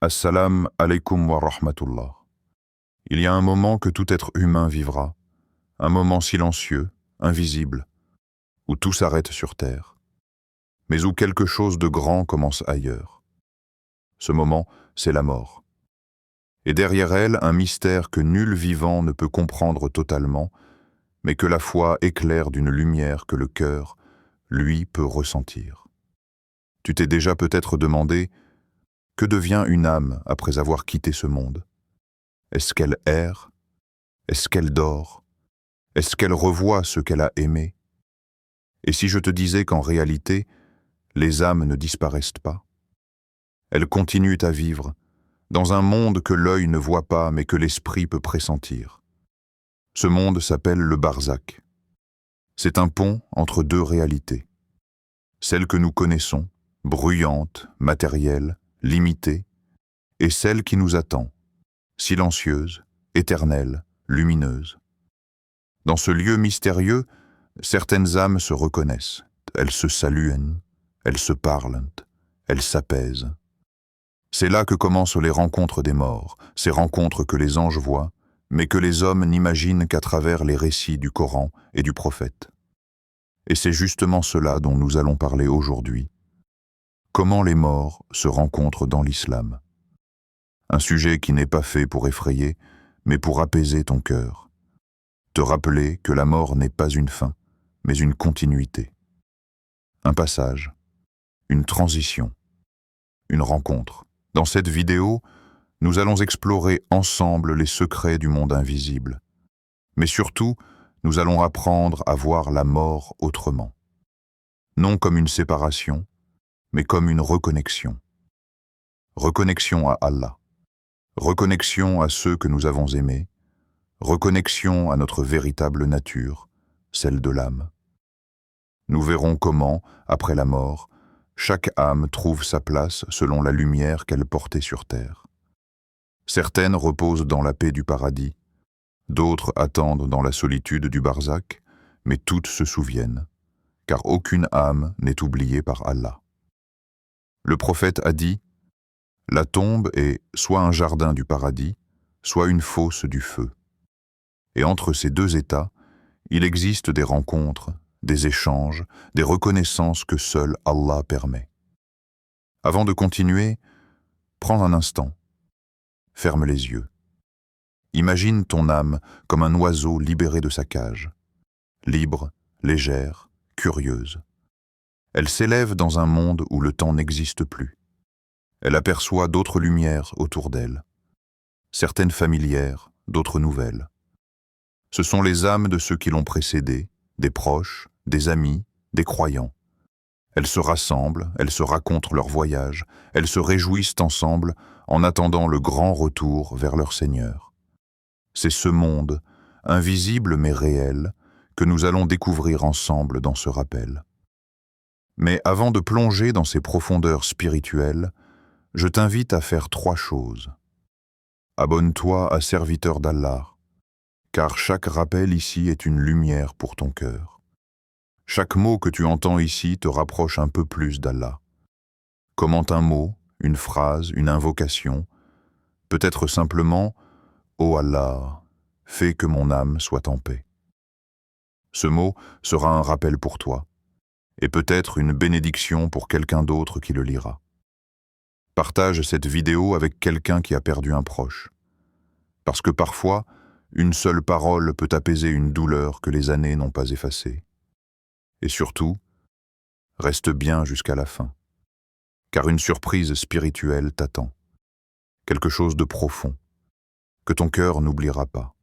Assalam alaikum wa rahmatullah. Il y a un moment que tout être humain vivra, un moment silencieux, invisible, où tout s'arrête sur terre, mais où quelque chose de grand commence ailleurs. Ce moment, c'est la mort. Et derrière elle, un mystère que nul vivant ne peut comprendre totalement, mais que la foi éclaire d'une lumière que le cœur, lui, peut ressentir. Tu t'es déjà peut-être demandé, que devient une âme après avoir quitté ce monde? Est-ce qu'elle erre? Est-ce qu'elle dort? Est-ce qu'elle revoit ce qu'elle a aimé? Et si je te disais qu'en réalité, les âmes ne disparaissent pas? Elles continuent à vivre, dans un monde que l'œil ne voit pas mais que l'esprit peut pressentir. Ce monde s'appelle le barzakh. C'est un pont entre deux réalités. Celle que nous connaissons, bruyante, matérielle, limitée, et celle qui nous attend, silencieuse, éternelle, lumineuse. Dans ce lieu mystérieux, certaines âmes se reconnaissent, elles se saluent, elles se parlent, elles s'apaisent. C'est là que commencent les rencontres des morts, ces rencontres que les anges voient, mais que les hommes n'imaginent qu'à travers les récits du Coran et du prophète. Et c'est justement cela dont nous allons parler aujourd'hui. Comment les morts se rencontrent dans l'islam. Un sujet qui n'est pas fait pour effrayer, mais pour apaiser ton cœur. Te rappeler que la mort n'est pas une fin, mais une continuité. Un passage, une transition, une rencontre. Dans cette vidéo, nous allons explorer ensemble les secrets du monde invisible. Mais surtout, nous allons apprendre à voir la mort autrement. Non comme une séparation, mais comme une reconnexion. Reconnexion à Allah. Reconnexion à ceux que nous avons aimés. Reconnexion à notre véritable nature, celle de l'âme. Nous verrons comment, après la mort, chaque âme trouve sa place selon la lumière qu'elle portait sur terre. Certaines reposent dans la paix du paradis, d'autres attendent dans la solitude du barzakh, mais toutes se souviennent, car aucune âme n'est oubliée par Allah. Le prophète a dit, « La tombe est soit un jardin du paradis, soit une fosse du feu. » Et entre ces deux états, il existe des rencontres, des échanges, des reconnaissances que seul Allah permet. Avant de continuer, prends un instant, ferme les yeux. Imagine ton âme comme un oiseau libéré de sa cage, libre, légère, curieuse. Elle s'élève dans un monde où le temps n'existe plus. Elle aperçoit d'autres lumières autour d'elle, certaines familières, d'autres nouvelles. Ce sont les âmes de ceux qui l'ont précédée, des proches, des amis, des croyants. Elles se rassemblent, elles se racontent leur voyage, elles se réjouissent ensemble en attendant le grand retour vers leur Seigneur. C'est ce monde, invisible mais réel, que nous allons découvrir ensemble dans ce rappel. Mais avant de plonger dans ces profondeurs spirituelles, je t'invite à faire 3 choses. Abonne-toi à Serviteur d'Allah, car chaque rappel ici est une lumière pour ton cœur. Chaque mot que tu entends ici te rapproche un peu plus d'Allah. Commente un mot, une phrase, une invocation, peut-être simplement « Ô Allah, fais que mon âme soit en paix ». Ce mot sera un rappel pour toi, et peut-être une bénédiction pour quelqu'un d'autre qui le lira. Partage cette vidéo avec quelqu'un qui a perdu un proche. Parce que parfois, une seule parole peut apaiser une douleur que les années n'ont pas effacée. Et surtout, reste bien jusqu'à la fin, car une surprise spirituelle t'attend, quelque chose de profond, que ton cœur n'oubliera pas.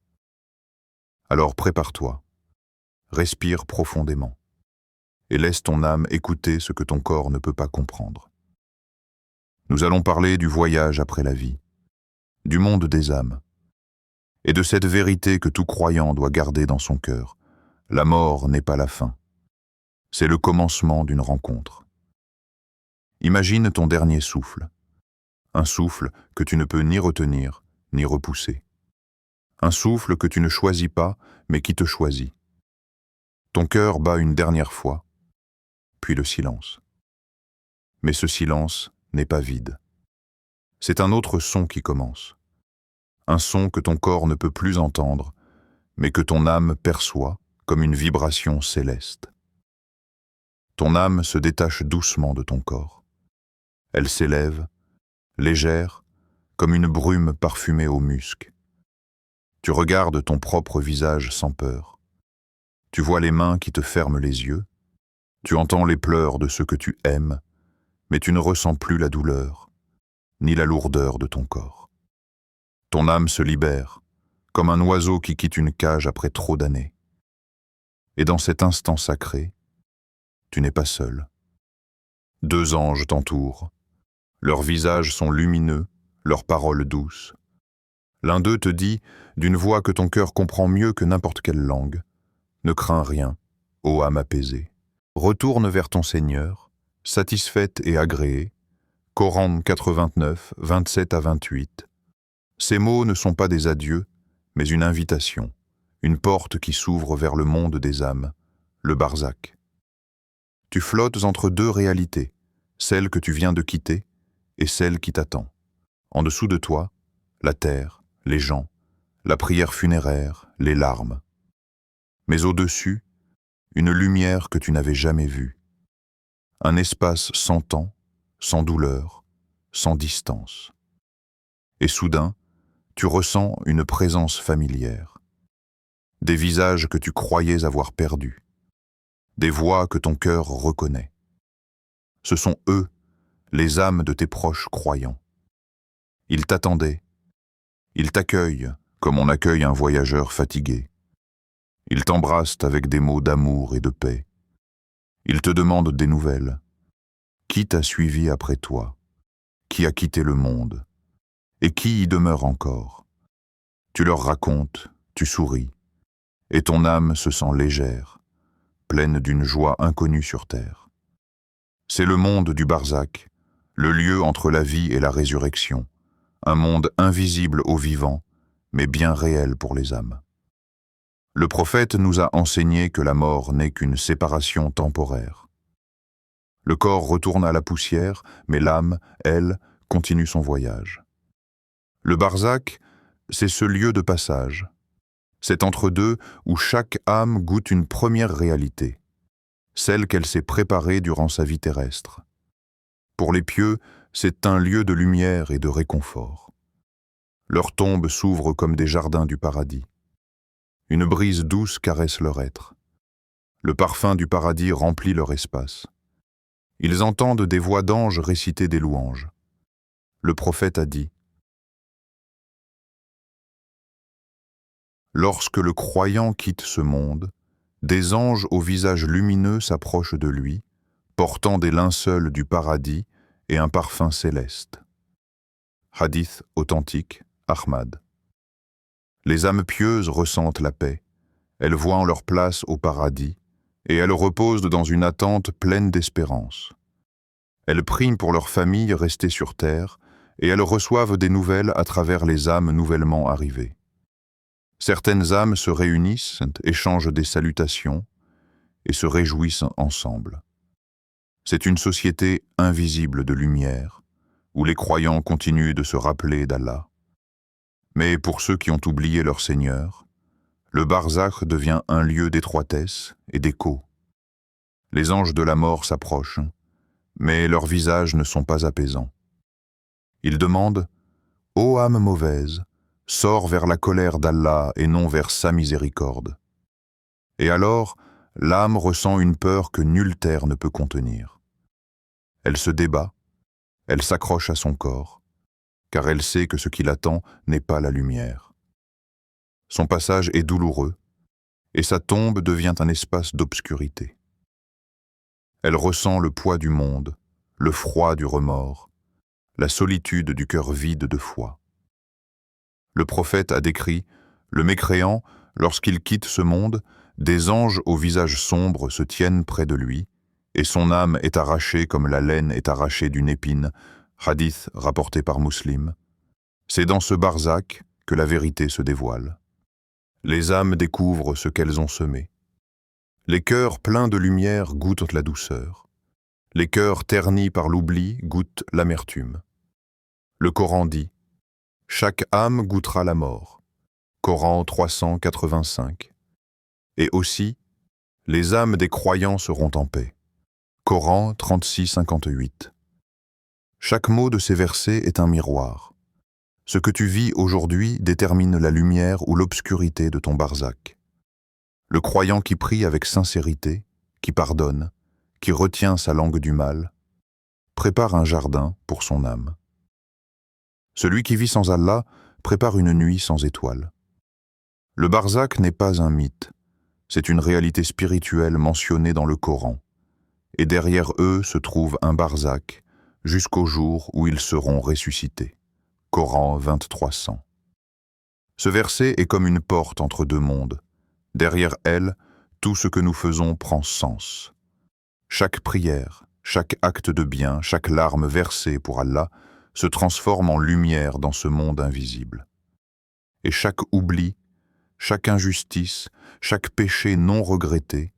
Alors prépare-toi, respire profondément, et laisse ton âme écouter ce que ton corps ne peut pas comprendre. Nous allons parler du voyage après la vie, du monde des âmes, et de cette vérité que tout croyant doit garder dans son cœur. La mort n'est pas la fin. C'est le commencement d'une rencontre. Imagine ton dernier souffle. Un souffle que tu ne peux ni retenir, ni repousser. Un souffle que tu ne choisis pas, mais qui te choisit. Ton cœur bat une dernière fois, puis le silence. Mais ce silence n'est pas vide. c'est un autre son qui commence. Un son que ton corps ne peut plus entendre, mais que ton âme perçoit comme une vibration céleste. Ton âme se détache doucement de ton corps. Elle s'élève, légère, comme une brume parfumée au musc. Tu regardes ton propre visage sans peur. Tu vois les mains qui te ferment les yeux. Tu entends les pleurs de ceux que tu aimes, mais tu ne ressens plus la douleur, ni la lourdeur de ton corps. Ton âme se libère, comme un oiseau qui quitte une cage après trop d'années. Et dans cet instant sacré, tu n'es pas seul. 2 anges t'entourent. Leurs visages sont lumineux, leurs paroles douces. L'un d'eux te dit, d'une voix que ton cœur comprend mieux que n'importe quelle langue, « Ne crains rien, ô âme apaisée. Retourne vers ton Seigneur, satisfaite et agréée. » Coran 89, 27 à 28. Ces mots ne sont pas des adieux, mais une invitation, une porte qui s'ouvre vers le monde des âmes, le barzakh. Tu flottes entre 2 réalités, celle que tu viens de quitter et celle qui t'attend. En dessous de toi, la terre, les gens, la prière funéraire, les larmes. Mais au-dessus, une lumière que tu n'avais jamais vue. Un espace sans temps, sans douleur, sans distance. Et soudain, tu ressens une présence familière. Des visages que tu croyais avoir perdus. Des voix que ton cœur reconnaît. Ce sont eux, les âmes de tes proches croyants. Ils t'attendaient. Ils t'accueillent comme on accueille un voyageur fatigué. Ils t'embrassent avec des mots d'amour et de paix. Ils te demandent des nouvelles. Qui t'a suivi après toi? Qui a quitté le monde? Et qui y demeure encore? Tu leur racontes, tu souris, et ton âme se sent légère, pleine d'une joie inconnue sur terre. C'est le monde du barzakh, le lieu entre la vie et la résurrection, un monde invisible aux vivants, mais bien réel pour les âmes. Le prophète nous a enseigné que la mort n'est qu'une séparation temporaire. Le corps retourne à la poussière, mais l'âme, elle, continue son voyage. Le barzakh, c'est ce lieu de passage. C'est entre deux où chaque âme goûte une première réalité, celle qu'elle s'est préparée durant sa vie terrestre. Pour les pieux, c'est un lieu de lumière et de réconfort. Leurs tombes s'ouvrent comme des jardins du paradis. Une brise douce caresse leur être. Le parfum du paradis remplit leur espace. Ils entendent des voix d'anges réciter des louanges. Le prophète a dit : « Lorsque le croyant quitte ce monde, des anges au visage lumineux s'approchent de lui, portant des linceuls du paradis et un parfum céleste. » Hadith authentique, Ahmad. Les âmes pieuses ressentent la paix, elles voient leur place au paradis, et elles reposent dans une attente pleine d'espérance. Elles prient pour leur famille restée sur terre, et elles reçoivent des nouvelles à travers les âmes nouvellement arrivées. Certaines âmes se réunissent, échangent des salutations, et se réjouissent ensemble. C'est une société invisible de lumière, où les croyants continuent de se rappeler d'Allah. Mais pour ceux qui ont oublié leur Seigneur, le barzakh devient un lieu d'étroitesse et d'écho. Les anges de la mort s'approchent, mais leurs visages ne sont pas apaisants. Ils demandent « Ô âme mauvaise, sors vers la colère d'Allah et non vers sa miséricorde. » Et alors, l'âme ressent une peur que nulle terre ne peut contenir. Elle se débat, elle s'accroche à son corps, car elle sait que ce qui l'attend n'est pas la lumière. Son passage est douloureux, et sa tombe devient un espace d'obscurité. Elle ressent le poids du monde, le froid du remords, la solitude du cœur vide de foi. Le prophète a décrit, le mécréant, lorsqu'il quitte ce monde, des anges au visage sombre se tiennent près de lui, et son âme est arrachée comme la laine est arrachée d'une épine, hadith rapporté par Muslim. C'est dans ce barzakh que la vérité se dévoile. Les âmes découvrent ce qu'elles ont semé. Les cœurs pleins de lumière goûtent la douceur. Les cœurs ternis par l'oubli goûtent l'amertume. Le Coran dit « Chaque âme goûtera la mort ». Coran 385. Et aussi « Les âmes des croyants seront en paix ». Coran 36-58. Chaque mot de ces versets est un miroir. Ce que tu vis aujourd'hui détermine la lumière ou l'obscurité de ton barzakh. Le croyant qui prie avec sincérité, qui pardonne, qui retient sa langue du mal, prépare un jardin pour son âme. Celui qui vit sans Allah prépare une nuit sans étoiles. Le barzakh n'est pas un mythe, c'est une réalité spirituelle mentionnée dans le Coran. Et derrière eux se trouve un barzakh, jusqu'au jour où ils seront ressuscités. Coran 2300. Ce verset est comme une porte entre deux mondes. Derrière elle, tout ce que nous faisons prend sens. Chaque prière, chaque acte de bien, chaque larme versée pour Allah se transforme en lumière dans ce monde invisible. Et chaque oubli, chaque injustice, chaque péché non regretté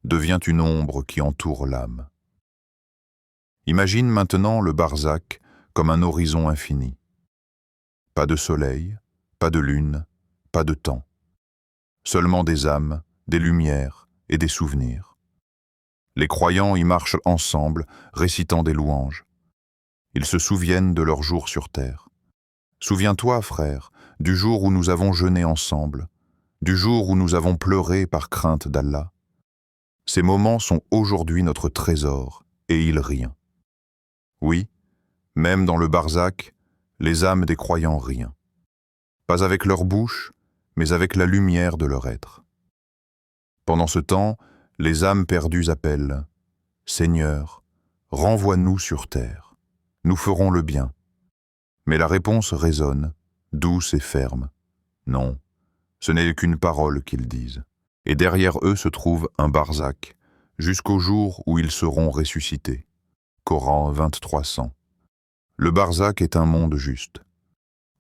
devient une ombre qui entoure l'âme. Imagine maintenant le barzakh comme un horizon infini. Pas de soleil, pas de lune, pas de temps. Seulement des âmes, des lumières et des souvenirs. Les croyants y marchent ensemble, récitant des louanges. Ils se souviennent de leur jour sur terre. Souviens-toi, frère, du jour où nous avons jeûné ensemble, du jour où nous avons pleuré par crainte d'Allah. Ces moments sont aujourd'hui notre trésor, et ils rient. Oui, même dans le barzakh, les âmes des croyants rient. Pas avec leur bouche, mais avec la lumière de leur être. Pendant ce temps, les âmes perdues appellent « Seigneur, renvoie-nous sur terre, nous ferons le bien ». Mais la réponse résonne, douce et ferme. Non, ce n'est qu'une parole qu'ils disent. Et derrière eux se trouve un barzakh, jusqu'au jour où ils seront ressuscités. Coran 2300. Le barzakh est un monde juste.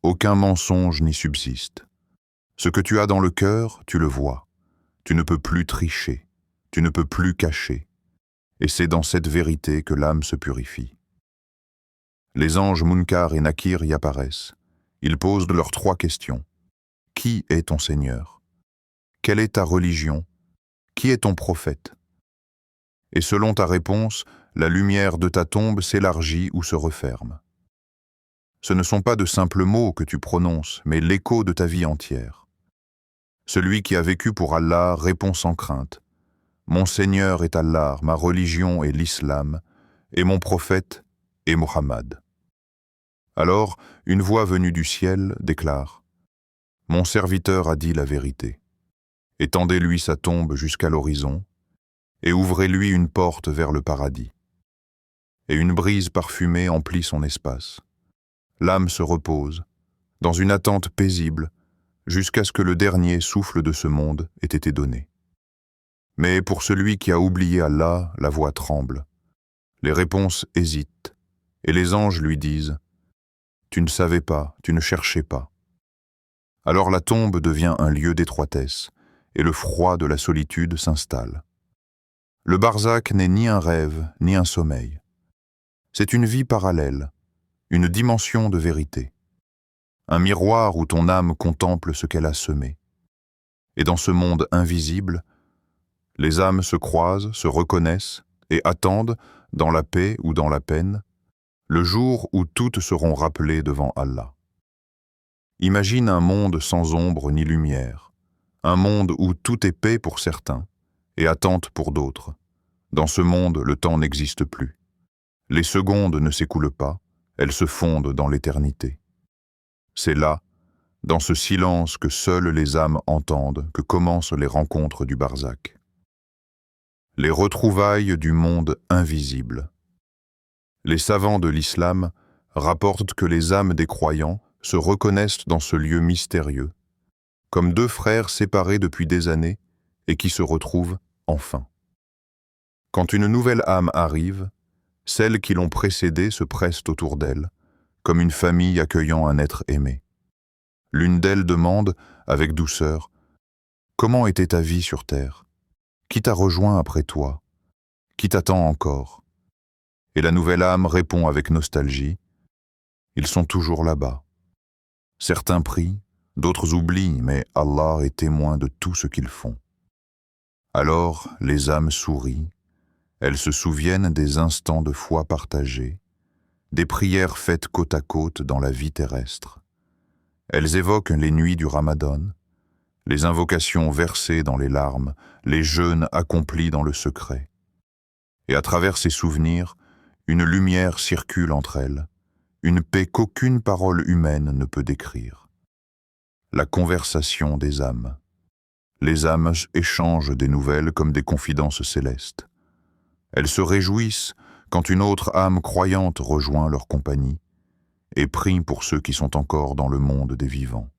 Aucun mensonge n'y subsiste. Ce que tu as dans le cœur, tu le vois. Tu ne peux plus tricher, tu ne peux plus cacher. Et c'est dans cette vérité que l'âme se purifie. Les anges Munkar et Nakir y apparaissent. Ils posent leurs 3 questions. Qui est ton Seigneur? Quelle est ta religion? Qui est ton prophète? Et selon ta réponse, la lumière de ta tombe s'élargit ou se referme. Ce ne sont pas de simples mots que tu prononces, mais l'écho de ta vie entière. Celui qui a vécu pour Allah répond sans crainte. Mon Seigneur est Allah, ma religion est l'islam, et mon prophète est Mohammed. Alors, une voix venue du ciel déclare « Mon serviteur a dit la vérité. Étendez-lui sa tombe jusqu'à l'horizon, et ouvrez-lui une porte vers le paradis. » Et une brise parfumée emplit son espace. L'âme se repose, dans une attente paisible, jusqu'à ce que le dernier souffle de ce monde ait été donné. Mais pour celui qui a oublié Allah, la voix tremble. Les réponses hésitent, et les anges lui disent « Tu ne savais pas, tu ne cherchais pas. » Alors la tombe devient un lieu d'étroitesse, et le froid de la solitude s'installe. Le barzakh n'est ni un rêve, ni un sommeil. C'est une vie parallèle, une dimension de vérité. Un miroir où ton âme contemple ce qu'elle a semé. Et dans ce monde invisible, les âmes se croisent, se reconnaissent et attendent, dans la paix ou dans la peine, le jour où toutes seront rappelées devant Allah. Imagine un monde sans ombre ni lumière, un monde où tout est paix pour certains et attente pour d'autres. Dans ce monde, le temps n'existe plus. Les secondes ne s'écoulent pas, elles se fondent dans l'éternité. C'est là, dans ce silence que seules les âmes entendent, que commencent les rencontres du barzakh. Les retrouvailles du monde invisible. Les savants de l'islam rapportent que les âmes des croyants se reconnaissent dans ce lieu mystérieux, comme 2 frères séparés depuis des années et qui se retrouvent enfin. Quand une nouvelle âme arrive, celles qui l'ont précédée se pressent autour d'elle, comme une famille accueillant un être aimé. L'une d'elles demande, avec douceur, « Comment était ta vie sur terre? Qui t'a rejoint après toi? Qui t'attend encore ?» Et la nouvelle âme répond avec nostalgie, Ils sont toujours là-bas. Certains prient, d'autres oublient, mais Allah est témoin de tout ce qu'ils font. Alors les âmes sourient, elles se souviennent des instants de foi partagés, des prières faites côte à côte dans la vie terrestre. Elles évoquent les nuits du Ramadan, les invocations versées dans les larmes, les jeûnes accomplis dans le secret. Et à travers ces souvenirs, une lumière circule entre elles, une paix qu'aucune parole humaine ne peut décrire. La conversation des âmes. Les âmes échangent des nouvelles comme des confidences célestes. Elles se réjouissent quand une autre âme croyante rejoint leur compagnie et prient pour ceux qui sont encore dans le monde des vivants.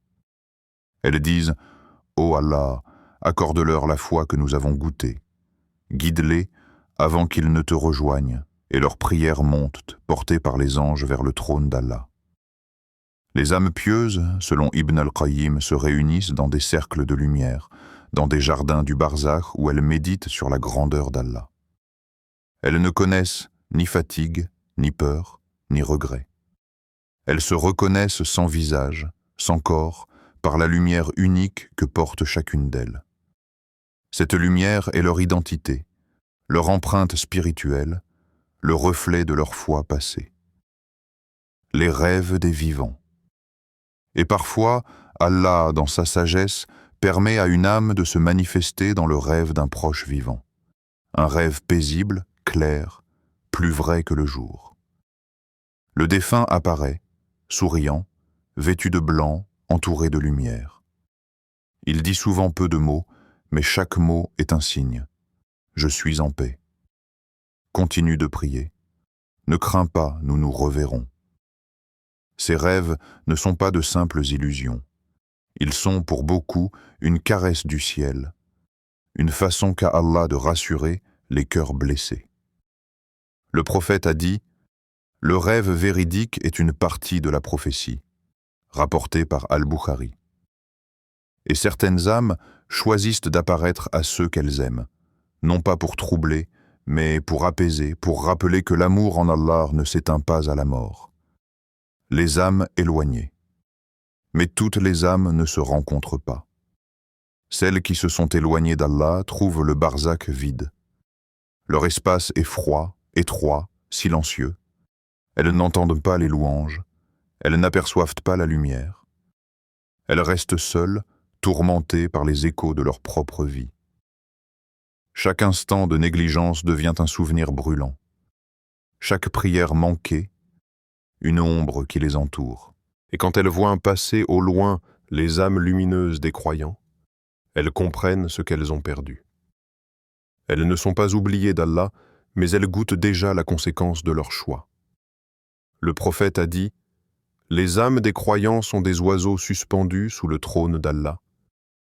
Elles disent « Ô Allah, accorde-leur la foi que nous avons goûtée. Guide-les avant qu'ils ne te rejoignent, et leurs prières montent, portées par les anges vers le trône d'Allah. » Les âmes pieuses, selon Ibn al-Qayyim, se réunissent dans des cercles de lumière, dans des jardins du barzakh où elles méditent sur la grandeur d'Allah. Elles ne connaissent ni fatigue, ni peur, ni regret. Elles se reconnaissent sans visage, sans corps, par la lumière unique que porte chacune d'elles. Cette lumière est leur identité, leur empreinte spirituelle, le reflet de leur foi passée. Les rêves des vivants. Et parfois, Allah, dans sa sagesse, permet à une âme de se manifester dans le rêve d'un proche vivant. Un rêve paisible, clair, plus vrai que le jour. Le défunt apparaît, souriant, vêtu de blanc, entouré de lumière. Il dit souvent peu de mots, mais chaque mot est un signe. Je suis en paix. Continue de prier. Ne crains pas, nous nous reverrons. Ces rêves ne sont pas de simples illusions. Ils sont pour beaucoup une caresse du ciel, une façon qu'a Allah de rassurer les cœurs blessés. Le prophète a dit « Le rêve véridique est une partie de la prophétie », rapporté par Al-Bukhari. Et certaines âmes choisissent d'apparaître à ceux qu'elles aiment, non pas pour troubler, mais pour apaiser, pour rappeler que l'amour en Allah ne s'éteint pas à la mort. Les âmes éloignées. Mais toutes les âmes ne se rencontrent pas. Celles qui se sont éloignées d'Allah trouvent le barzakh vide. Leur espace est froid, étroit, silencieux. Elles n'entendent pas les louanges, elles n'aperçoivent pas la lumière. Elles restent seules, tourmentées par les échos de leur propre vie. Chaque instant de négligence devient un souvenir brûlant. Chaque prière manquée, une ombre qui les entoure. Et quand elles voient passer au loin les âmes lumineuses des croyants, elles comprennent ce qu'elles ont perdu. Elles ne sont pas oubliées d'Allah, mais elles goûtent déjà la conséquence de leur choix. Le prophète a dit « Les âmes des croyants sont des oiseaux suspendus sous le trône d'Allah.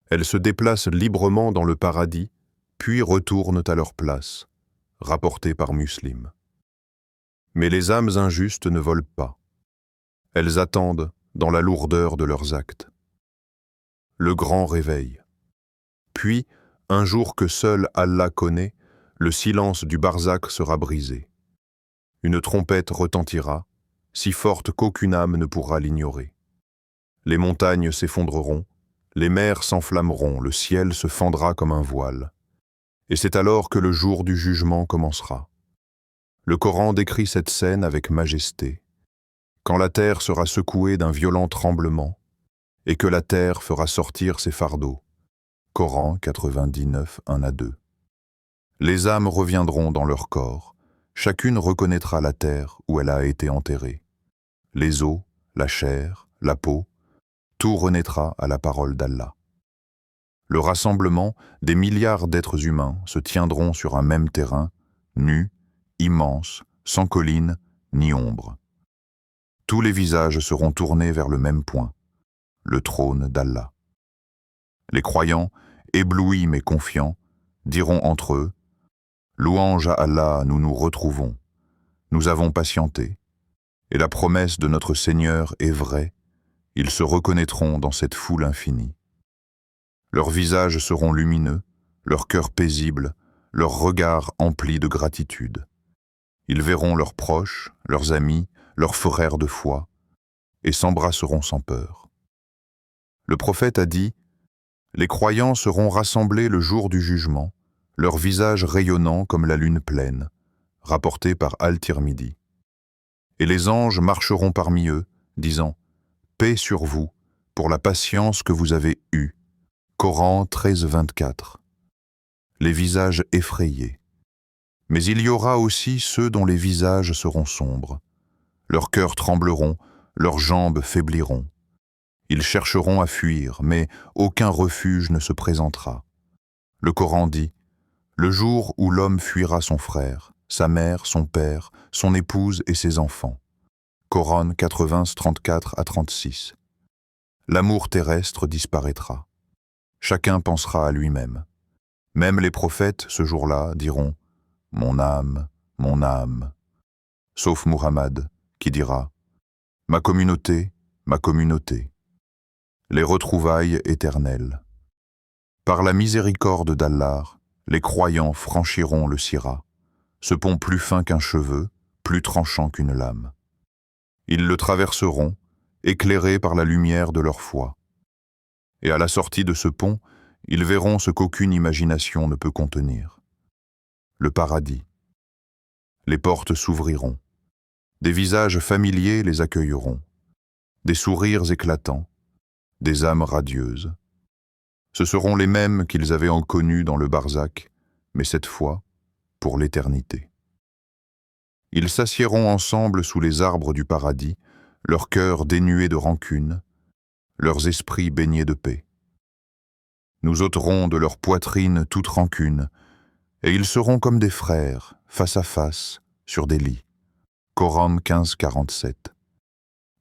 Elles se déplacent librement dans le paradis, puis retournent à leur place. » Rapporté par Muslim. Mais les âmes injustes ne volent pas. Elles attendent dans la lourdeur de leurs actes. Le grand réveil. Puis, un jour que seul Allah connaît, le silence du barzakh sera brisé. Une trompette retentira, si forte qu'aucune âme ne pourra l'ignorer. Les montagnes s'effondreront, les mers s'enflammeront, le ciel se fendra comme un voile. Et c'est alors que le jour du jugement commencera. Le Coran décrit cette scène avec majesté. Quand la terre sera secouée d'un violent tremblement, et que la terre fera sortir ses fardeaux. Coran 99, 1-2. Les âmes reviendront dans leur corps, chacune reconnaîtra la terre où elle a été enterrée. Les os, la chair, la peau, tout renaîtra à la parole d'Allah. Le rassemblement des milliards d'êtres humains se tiendront sur un même terrain, nu, immense, sans colline ni ombre. Tous les visages seront tournés vers le même point, le trône d'Allah. Les croyants, éblouis mais confiants, diront entre eux « Louange à Allah, nous nous retrouvons. Nous avons patienté, et la promesse de notre Seigneur est vraie. Ils se reconnaîtront dans cette foule infinie. Leurs visages seront lumineux, leur cœur paisible, leurs regards emplis de gratitude. Ils verront leurs proches, leurs amis, leurs frères de foi, et s'embrasseront sans peur. Le prophète a dit, « Les croyants seront rassemblés le jour du jugement, leurs visages rayonnants comme la lune pleine », rapporté par Al-Tirmidhi. Et les anges marcheront parmi eux, disant, « Paix sur vous, pour la patience que vous avez eue ». Coran 13-24. Les visages effrayés. Mais il y aura aussi ceux dont les visages seront sombres. Leurs cœurs trembleront, leurs jambes faibliront. Ils chercheront à fuir, mais aucun refuge ne se présentera. Le Coran dit, « Le jour où l'homme fuira son frère, sa mère, son père, son épouse et ses enfants. » Coran 80-34-36. L'amour terrestre disparaîtra. Chacun pensera à lui-même. Même les prophètes, ce jour-là, diront « Mon âme, mon âme ». Sauf Muhammad, qui dira « Ma communauté, ma communauté ». Les retrouvailles éternelles. Par la miséricorde d'Allah, les croyants franchiront le Sira, ce pont plus fin qu'un cheveu, plus tranchant qu'une lame. Ils le traverseront, éclairés par la lumière de leur foi. Et à la sortie de ce pont, ils verront ce qu'aucune imagination ne peut contenir. Le paradis. Les portes s'ouvriront. Des visages familiers les accueilleront. Des sourires éclatants. Des âmes radieuses. Ce seront les mêmes qu'ils avaient connus dans le barzakh, mais cette fois, pour l'éternité. Ils s'assiéront ensemble sous les arbres du paradis, leurs cœurs dénués de rancune, leurs esprits baignés de paix. Nous ôterons de leur poitrine toute rancune, et ils seront comme des frères, face à face, sur des lits. Coran 15-47.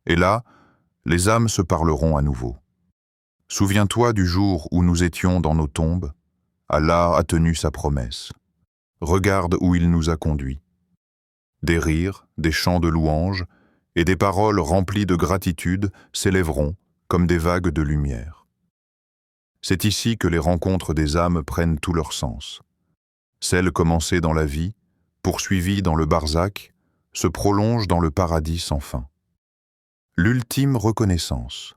Et là, les âmes se parleront à nouveau. Souviens-toi du jour où nous étions dans nos tombes. Allah a tenu sa promesse. Regarde où il nous a conduits. Des rires, des chants de louanges et des paroles remplies de gratitude s'élèveront comme des vagues de lumière. C'est ici que les rencontres des âmes prennent tout leur sens. Celles commencées dans la vie, poursuivies dans le barzakh, se prolongent dans le paradis sans fin. L'ultime reconnaissance.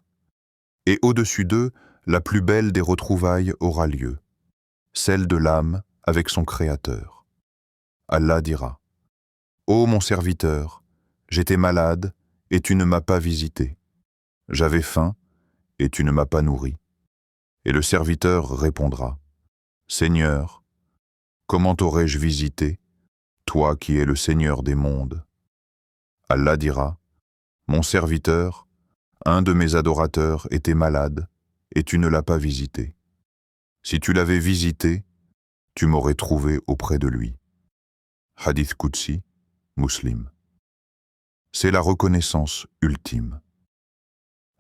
Et au-dessus d'eux, la plus belle des retrouvailles aura lieu, celle de l'âme avec son Créateur. Allah dira, « Ô mon serviteur, j'étais malade et tu ne m'as pas visité. J'avais faim et tu ne m'as pas nourri. » Et le serviteur répondra, « Seigneur, comment t'aurais-je visité, toi qui es le Seigneur des mondes ?» Allah dira, « Mon serviteur, un de mes adorateurs était malade et tu ne l'as pas visité. Si tu l'avais visité, tu m'aurais trouvé auprès de lui. » Hadith Qudsi, Muslim. C'est la reconnaissance ultime.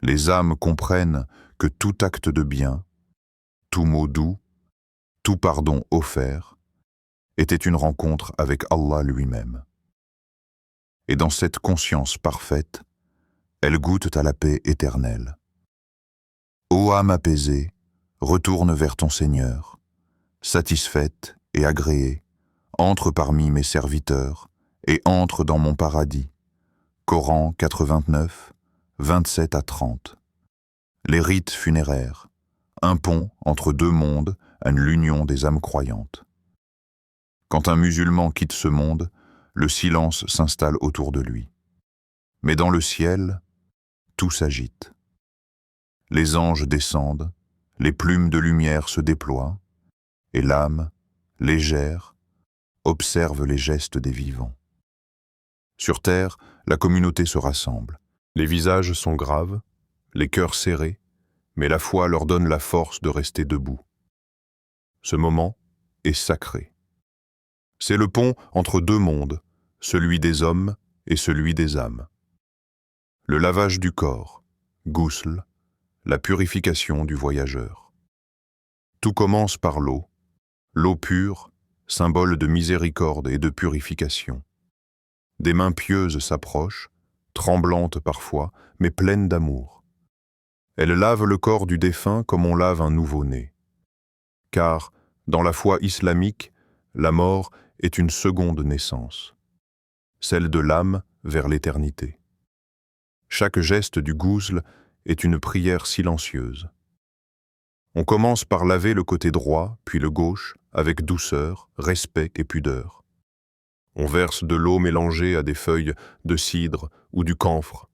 Les âmes comprennent que tout acte de bien, tout mot doux, tout pardon offert, était une rencontre avec Allah lui-même. Et dans cette conscience parfaite, elles goûtent à la paix éternelle. Ô âme apaisée, retourne vers ton Seigneur, satisfaite et agréée, entre parmi mes serviteurs et entre dans mon paradis. Coran 89, 27-30. Les rites funéraires, un pont entre deux mondes à l'union des âmes croyantes. Quand un musulman quitte ce monde, le silence s'installe autour de lui. Mais dans le ciel, tout s'agite. Les anges descendent, les plumes de lumière se déploient, et l'âme, légère, observe les gestes des vivants. Sur terre, la communauté se rassemble. Les visages sont graves, les cœurs serrés, mais la foi leur donne la force de rester debout. Ce moment est sacré. C'est le pont entre deux mondes, celui des hommes et celui des âmes. Le lavage du corps, ghusl, la purification du voyageur. Tout commence par l'eau pure, symbole de miséricorde et de purification. Des mains pieuses s'approchent, tremblantes parfois, mais pleines d'amour. Elles lavent le corps du défunt comme on lave un nouveau-né. Car, dans la foi islamique, la mort est une seconde naissance, celle de l'âme vers l'éternité. Chaque geste du ghusl est une prière silencieuse. On commence par laver le côté droit, puis le gauche, avec douceur, respect et pudeur. On verse de l'eau mélangée à des feuilles de cidre ou du camphre,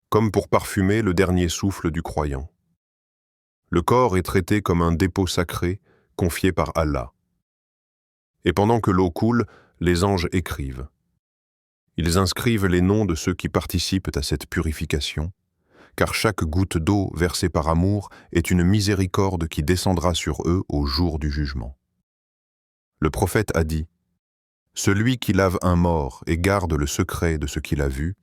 comme pour parfumer le dernier souffle du croyant. Le corps est traité comme un dépôt sacré confié par Allah. Et pendant que l'eau coule, les anges écrivent. Ils inscrivent les noms de ceux qui participent à cette purification, car chaque goutte d'eau versée par amour est une miséricorde qui descendra sur eux au jour du jugement. Le prophète a dit, « Celui qui lave un mort et garde le secret de ce qu'il a vu,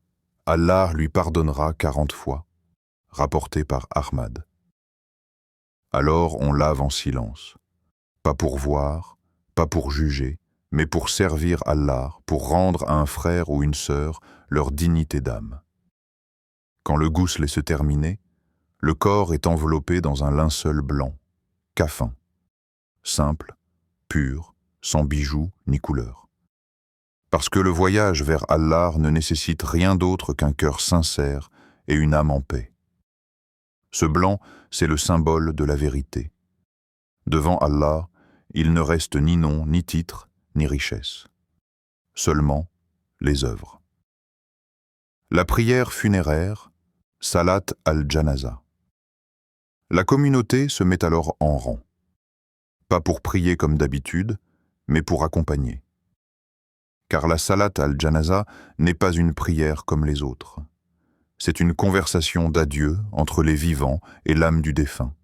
Allah lui pardonnera 40 fois. » Rapporté par Ahmad. Alors on lave en silence, pas pour voir, pas pour juger, mais pour servir Allah, pour rendre à un frère ou une sœur leur dignité d'âme. Quand le ghusl est terminé, le corps est enveloppé dans un linceul blanc, kafan, simple, pur, sans bijoux ni couleur. Parce que le voyage vers Allah ne nécessite rien d'autre qu'un cœur sincère et une âme en paix. Ce blanc, c'est le symbole de la vérité. Devant Allah, il ne reste ni nom, ni titre, ni richesse. Seulement les œuvres. La prière funéraire, Salat al-Janaza. La communauté se met alors en rang. Pas pour prier comme d'habitude, mais pour accompagner. Car la Salat al-Janaza n'est pas une prière comme les autres. C'est une conversation d'adieu entre les vivants et l'âme du défunt.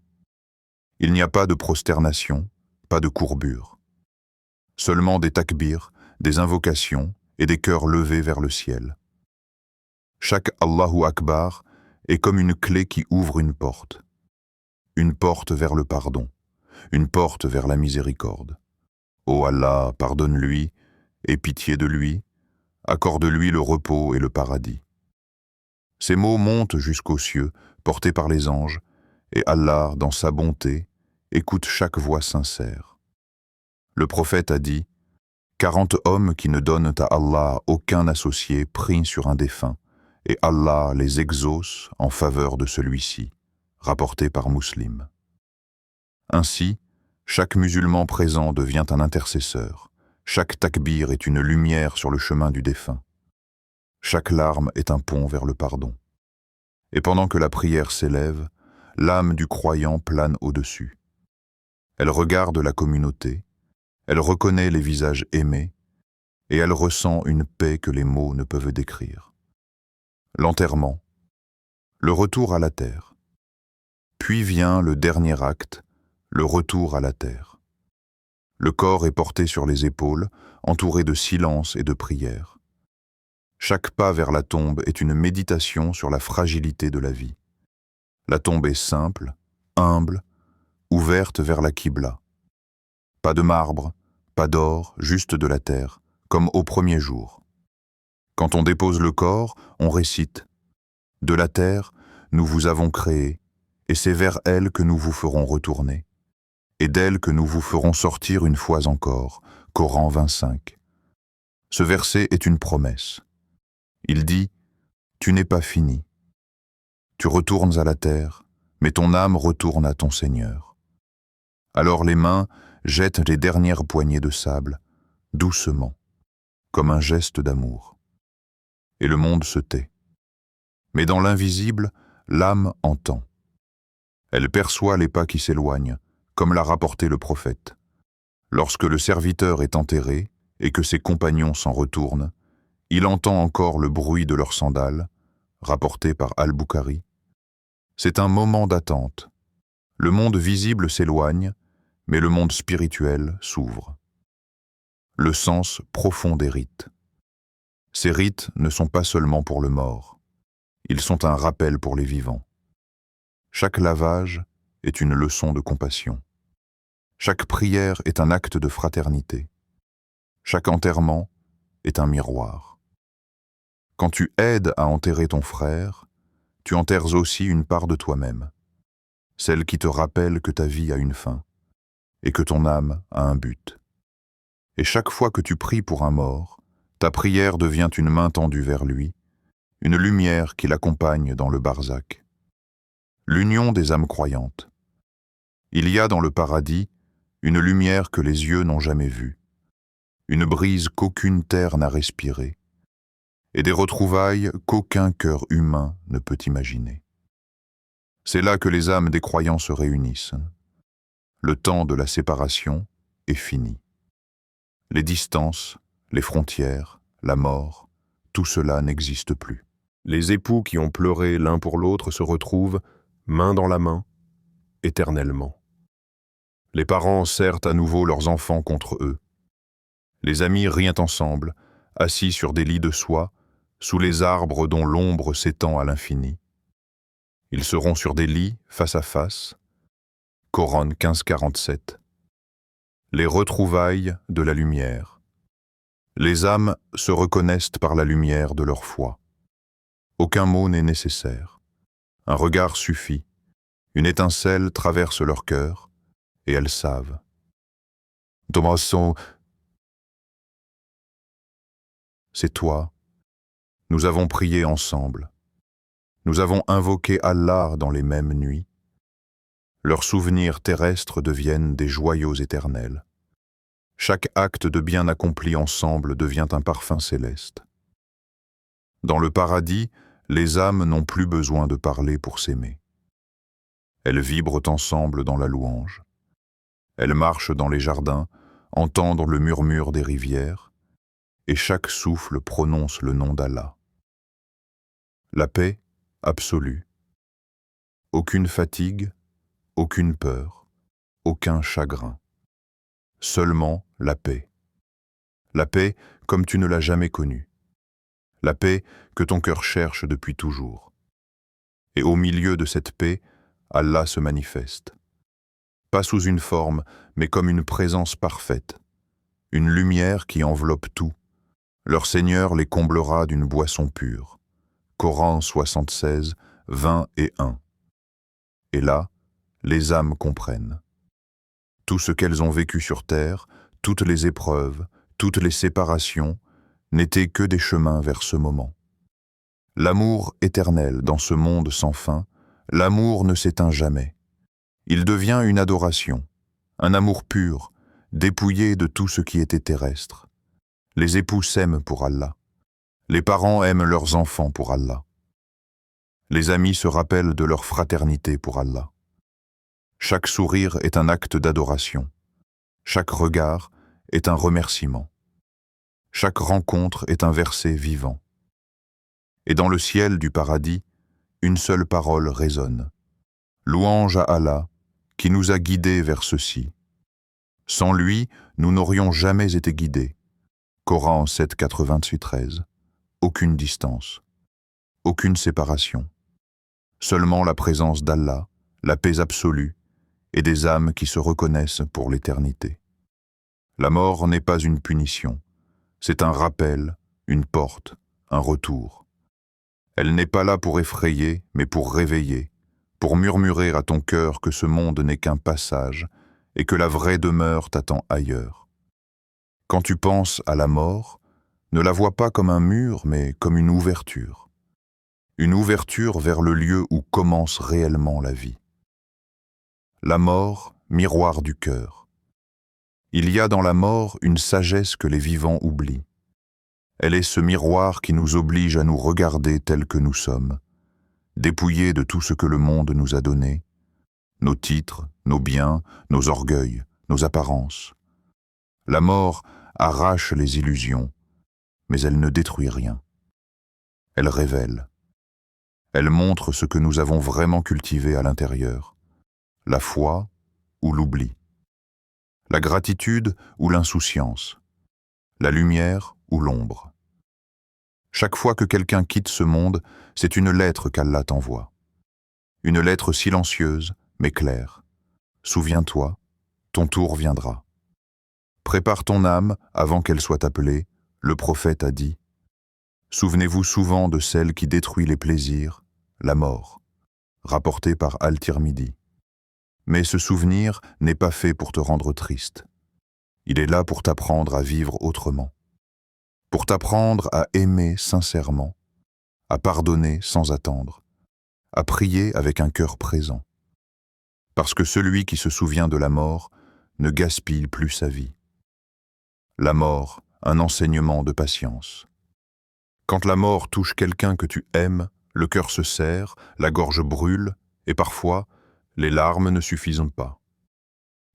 Il n'y a pas de prosternation, pas de courbure. Seulement des takbirs, des invocations et des cœurs levés vers le ciel. Chaque Allahu Akbar est comme une clé qui ouvre une porte. Une porte vers le pardon, une porte vers la miséricorde. Ô Allah, pardonne-lui, aie pitié de lui, accorde-lui le repos et le paradis. Ces mots montent jusqu'aux cieux, portés par les anges, et Allah, dans sa bonté, écoute chaque voix sincère. Le prophète a dit, « 40 hommes qui ne donnent à Allah aucun associé prient sur un défunt, et Allah les exauce en faveur de celui-ci. » Rapporté par Muslim. Ainsi, chaque musulman présent devient un intercesseur. Chaque takbir est une lumière sur le chemin du défunt. Chaque larme est un pont vers le pardon. Et pendant que la prière s'élève, l'âme du croyant plane au-dessus. Elle regarde la communauté, elle reconnaît les visages aimés, et elle ressent une paix que les mots ne peuvent décrire. L'enterrement, le retour à la terre. Puis vient le dernier acte, le retour à la terre. Le corps est porté sur les épaules, entouré de silence et de prière. Chaque pas vers la tombe est une méditation sur la fragilité de la vie. La tombe est simple, humble, ouverte vers la Qibla. Pas de marbre, pas d'or, juste de la terre, comme au premier jour. Quand on dépose le corps, on récite « De la terre, nous vous avons créé, et c'est vers elle que nous vous ferons retourner, et d'elle que nous vous ferons sortir une fois encore. » Coran 25. Ce verset est une promesse. Il dit « Tu n'es pas fini. Tu retournes à la terre, mais ton âme retourne à ton Seigneur. » Alors les mains jettent les dernières poignées de sable, doucement, comme un geste d'amour. Et le monde se tait. Mais dans l'invisible, l'âme entend. Elle perçoit les pas qui s'éloignent, comme l'a rapporté le prophète. Lorsque le serviteur est enterré et que ses compagnons s'en retournent, il entend encore le bruit de leurs sandales, rapporté par Al-Bukhari. C'est un moment d'attente. Le monde visible s'éloigne, mais le monde spirituel s'ouvre. Le sens profond des rites. Ces rites ne sont pas seulement pour le mort. Ils sont un rappel pour les vivants. Chaque lavage est une leçon de compassion. Chaque prière est un acte de fraternité. Chaque enterrement est un miroir. Quand tu aides à enterrer ton frère, tu enterres aussi une part de toi-même, celle qui te rappelle que ta vie a une fin et que ton âme a un but. Et chaque fois que tu pries pour un mort, ta prière devient une main tendue vers lui, une lumière qui l'accompagne dans le barzakh. L'union des âmes croyantes. Il y a dans le paradis une lumière que les yeux n'ont jamais vue, une brise qu'aucune terre n'a respirée, et des retrouvailles qu'aucun cœur humain ne peut imaginer. C'est là que les âmes des croyants se réunissent. Le temps de la séparation est fini. Les distances, les frontières, la mort, tout cela n'existe plus. Les époux qui ont pleuré l'un pour l'autre se retrouvent, main dans la main, éternellement. Les parents serrent à nouveau leurs enfants contre eux. Les amis rient ensemble, assis sur des lits de soie, sous les arbres dont l'ombre s'étend à l'infini. Ils seront sur des lits, face à face. Coran 1547. Les retrouvailles de la lumière. Les âmes se reconnaissent par la lumière de leur foi. Aucun mot n'est nécessaire. Un regard suffit. Une étincelle traverse leur cœur, et elles savent. Tommaso, c'est toi. Nous avons prié ensemble. Nous avons invoqué Allah dans les mêmes nuits. Leurs souvenirs terrestres deviennent des joyaux éternels. Chaque acte de bien accompli ensemble devient un parfum céleste. Dans le paradis, les âmes n'ont plus besoin de parler pour s'aimer. Elles vibrent ensemble dans la louange. Elles marchent dans les jardins, entendent le murmure des rivières, et chaque souffle prononce le nom d'Allah. La paix absolue. Aucune fatigue, aucune peur, aucun chagrin. Seulement la paix. La paix comme tu ne l'as jamais connue. La paix que ton cœur cherche depuis toujours. Et au milieu de cette paix, Allah se manifeste. Pas sous une forme, mais comme une présence parfaite. Une lumière qui enveloppe tout. Leur Seigneur les comblera d'une boisson pure. Coran 76, 20 et 1. Et là, les âmes comprennent. Tout ce qu'elles ont vécu sur terre, toutes les épreuves, toutes les séparations, n'étaient que des chemins vers ce moment. L'amour éternel dans ce monde sans fin, l'amour ne s'éteint jamais. Il devient une adoration, un amour pur, dépouillé de tout ce qui était terrestre. Les époux s'aiment pour Allah. Les parents aiment leurs enfants pour Allah. Les amis se rappellent de leur fraternité pour Allah. Chaque sourire est un acte d'adoration. Chaque regard est un remerciement. Chaque rencontre est un verset vivant. Et dans le ciel du paradis, une seule parole résonne. Louange à Allah, qui nous a guidés vers ceci. Sans lui, nous n'aurions jamais été guidés. Coran 7, 88-13. Aucune distance. Aucune séparation. Seulement la présence d'Allah, la paix absolue, et des âmes qui se reconnaissent pour l'éternité. La mort n'est pas une punition. C'est un rappel, une porte, un retour. Elle n'est pas là pour effrayer, mais pour réveiller, pour murmurer à ton cœur que ce monde n'est qu'un passage et que la vraie demeure t'attend ailleurs. Quand tu penses à la mort, ne la vois pas comme un mur, mais comme une ouverture. Une ouverture vers le lieu où commence réellement la vie. La mort, miroir du cœur. Il y a dans la mort une sagesse que les vivants oublient. Elle est ce miroir qui nous oblige à nous regarder tels que nous sommes, dépouillés de tout ce que le monde nous a donné, nos titres, nos biens, nos orgueils, nos apparences. La mort arrache les illusions, mais elle ne détruit rien. Elle révèle. Elle montre ce que nous avons vraiment cultivé à l'intérieur, la foi ou l'oubli, la gratitude ou l'insouciance, la lumière ou l'ombre. Chaque fois que quelqu'un quitte ce monde, c'est une lettre qu'Allah t'envoie. Une lettre silencieuse, mais claire. Souviens-toi, ton tour viendra. Prépare ton âme avant qu'elle soit appelée, le prophète a dit. Souvenez-vous souvent de celle qui détruit les plaisirs, la mort, rapporté par Al-Tirmidhi. Mais ce souvenir n'est pas fait pour te rendre triste. Il est là pour t'apprendre à vivre autrement, pour t'apprendre à aimer sincèrement, à pardonner sans attendre, à prier avec un cœur présent. Parce que celui qui se souvient de la mort ne gaspille plus sa vie. La mort, un enseignement de patience. Quand la mort touche quelqu'un que tu aimes, le cœur se serre, la gorge brûle, et parfois, les larmes ne suffisent pas.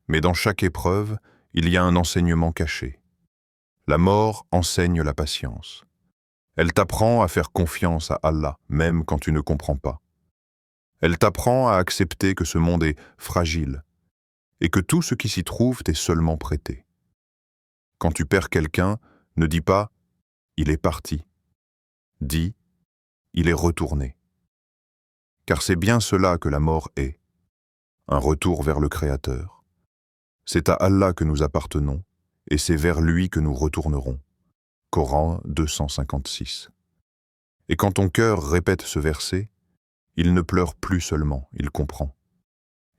Mais dans chaque épreuve, il y a un enseignement caché. La mort enseigne la patience. Elle t'apprend à faire confiance à Allah, même quand tu ne comprends pas. Elle t'apprend à accepter que ce monde est fragile et que tout ce qui s'y trouve t'est seulement prêté. Quand tu perds quelqu'un, ne dis pas « il est parti ». Dis « il est retourné ». Car c'est bien cela que la mort est, un retour vers le Créateur. C'est à Allah que nous appartenons et c'est vers lui que nous retournerons. Coran 256. Et quand ton cœur répète ce verset, il ne pleure plus seulement, il comprend.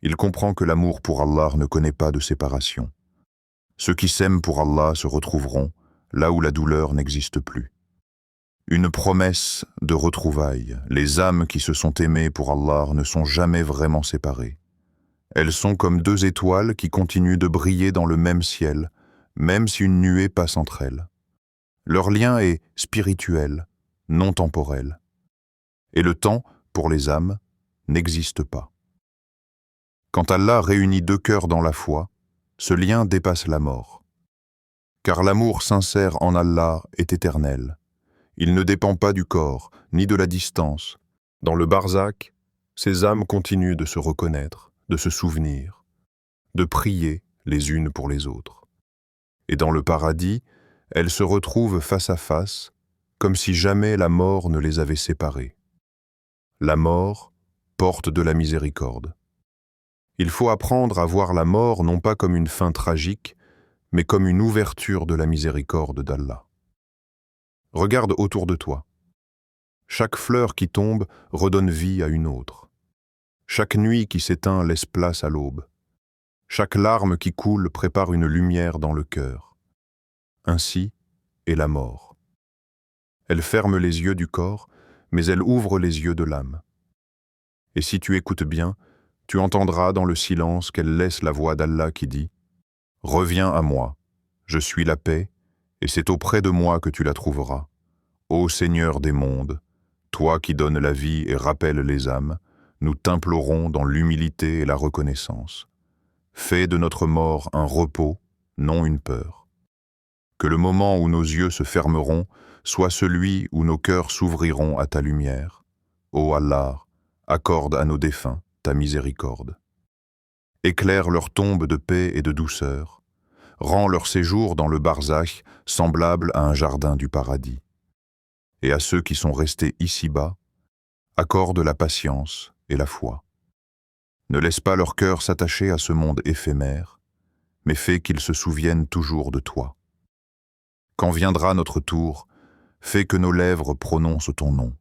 Il comprend que l'amour pour Allah ne connaît pas de séparation. Ceux qui s'aiment pour Allah se retrouveront là où la douleur n'existe plus. Une promesse de retrouvailles. Les âmes qui se sont aimées pour Allah ne sont jamais vraiment séparées. Elles sont comme deux étoiles qui continuent de briller dans le même ciel, même si une nuée passe entre elles. Leur lien est spirituel, non temporel. Et le temps, pour les âmes, n'existe pas. Quand Allah réunit deux cœurs dans la foi, ce lien dépasse la mort. Car l'amour sincère en Allah est éternel. Il ne dépend pas du corps, ni de la distance. Dans le barzakh, ces âmes continuent de se reconnaître, de se souvenir, de prier les unes pour les autres. Et dans le paradis, elles se retrouvent face à face, comme si jamais la mort ne les avait séparées. La mort porte de la miséricorde. Il faut apprendre à voir la mort non pas comme une fin tragique, mais comme une ouverture de la miséricorde d'Allah. Regarde autour de toi. Chaque fleur qui tombe redonne vie à une autre. Chaque nuit qui s'éteint laisse place à l'aube. Chaque larme qui coule prépare une lumière dans le cœur. Ainsi est la mort. Elle ferme les yeux du corps, mais elle ouvre les yeux de l'âme. Et si tu écoutes bien, tu entendras dans le silence qu'elle laisse la voix d'Allah qui dit « Reviens à moi, je suis la paix, et c'est auprès de moi que tu la trouveras. Ô Seigneur des mondes, toi qui donnes la vie et rappelles les âmes, nous t'implorons dans l'humilité et la reconnaissance. Fais de notre mort un repos, non une peur. Que le moment où nos yeux se fermeront soit celui où nos cœurs s'ouvriront à ta lumière. Ô Allah, accorde à nos défunts ta miséricorde. Éclaire leur tombe de paix et de douceur. Rends leur séjour dans le barzakh semblable à un jardin du paradis. Et à ceux qui sont restés ici-bas, accorde la patience et la foi. Ne laisse pas leur cœur s'attacher à ce monde éphémère, mais fais qu'ils se souviennent toujours de toi. Quand viendra notre tour, fais que nos lèvres prononcent ton nom.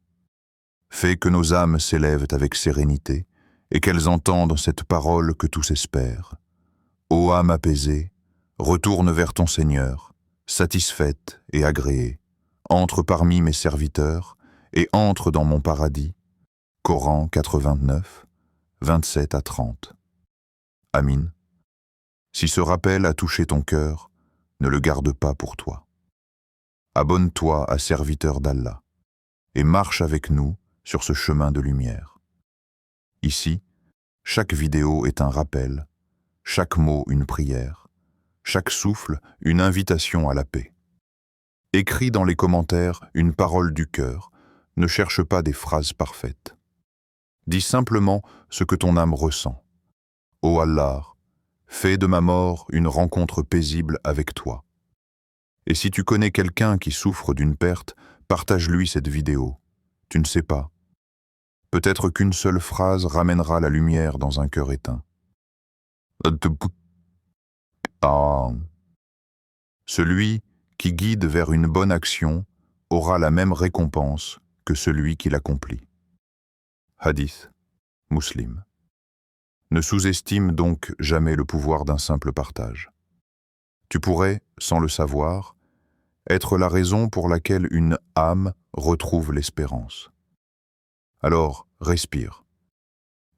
Fais que nos âmes s'élèvent avec sérénité et qu'elles entendent cette parole que tous espèrent. Ô âme apaisée, retourne vers ton Seigneur, satisfaite et agréée. Entre parmi mes serviteurs et entre dans mon paradis. Coran 89, 27 à 30. Amin. Si ce rappel a touché ton cœur, ne le garde pas pour toi. Abonne-toi à Serviteur d'Allah et marche avec nous sur ce chemin de lumière. Ici, chaque vidéo est un rappel, chaque mot une prière, chaque souffle une invitation à la paix. Écris dans les commentaires une parole du cœur, ne cherche pas des phrases parfaites. Dis simplement ce que ton âme ressent. Ô Allah, fais de ma mort une rencontre paisible avec toi. Et si tu connais quelqu'un qui souffre d'une perte, partage-lui cette vidéo. Tu ne sais pas. Peut-être qu'une seule phrase ramènera la lumière dans un cœur éteint. Celui qui guide vers une bonne action aura la même récompense que celui qui l'accomplit. Hadith, Muslim. Ne sous-estime donc jamais le pouvoir d'un simple partage. Tu pourrais, sans le savoir, être la raison pour laquelle une âme retrouve l'espérance. Alors, respire.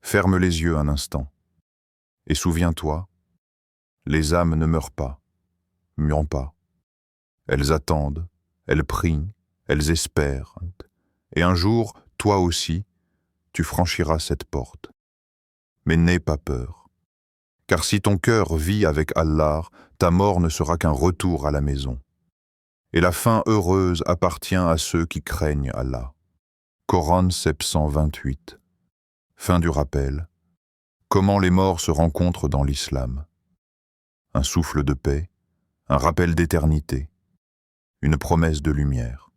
Ferme les yeux un instant. Et souviens-toi, les âmes ne meurent pas, muent pas. Elles attendent, elles prient, elles espèrent. Et un jour, toi aussi, tu franchiras cette porte. Mais n'aie pas peur. Car si ton cœur vit avec Allah, ta mort ne sera qu'un retour à la maison. Et la fin heureuse appartient à ceux qui craignent Allah. Coran 728. Fin du rappel. Comment les morts se rencontrent dans l'islam. Un souffle de paix, un rappel d'éternité, une promesse de lumière.